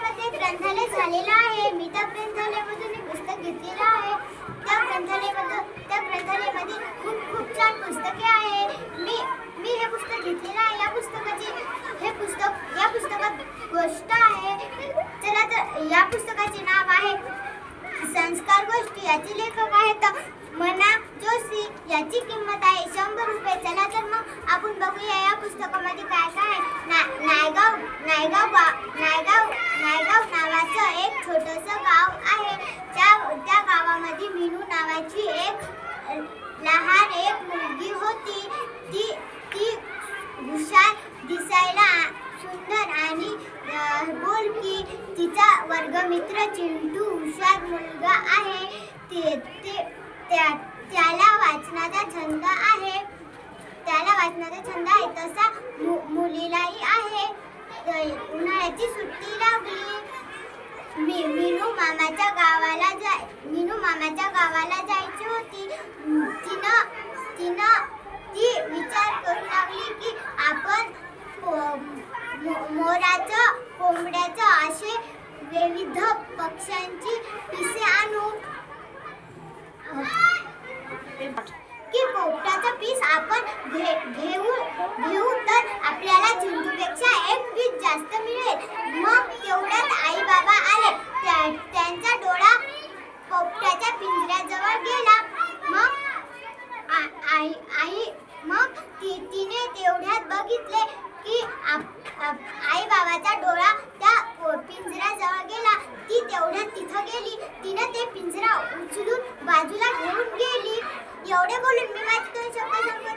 गावामध्ये ग्रंथालय झालेलं आहे. मी त्या ग्रंथालयामधून एक पुस्तक घेतलेलं आहे. त्या ग्रंथालयामध्ये खूप छान पुस्तके आहे. मी हे पुस्तक घेतलेलं आहे. या पुस्तकात गोष्ट आहे. चला तर या पुस्तकाचे नाव आहे संस्कार गोष्टी. याचे लेखक आहेत मना जोशी. याची किंमत आहे 100 रुपये. चला तर मग आपण बघूया या पुस्तकामध्ये काय काय आहे. नायगाव नावाचं एक छोटंसं गाव आहे. त्या गावामध्ये मीनू नावाची एक लहान मुलगी होती. ती हुशार, दिसायला सुंदर आणि बोलकी. तिचा वर्गमित्र चिंटू हुशार मुलगा आहे. त्याला वाचनाचा छंद आहे. तसा मुलीलाही आहे. उन्हाळ्याची सुट्टी लागली. मीनू मामाच्या गावाला जायची होती. ती विचार करू लागली की आपण मोराचं, कोंबड्याचं असे विविध पक्ष्यांची पिसे आणू. की पोपटाचं पीस आपण घेऊ तर आपल्याला चिंटूपेक्षा एक पीस जास्त मिळेल. मग तेवढ्यात आई बाबा आले. त्यांचा डोळा पोपटाच्या पिंजऱ्याजवळ गेला. मग तिने तेवढ्यात बघितले की आई बाबाचा डोळा त्या पिंजऱ्याजवळ गेला. ती तेवढ्यात तिथं गेली. तिने ते पिंजरा उचलून बाजूला घेऊन गेली. एवढे बोलून मी माझे 2 शब्द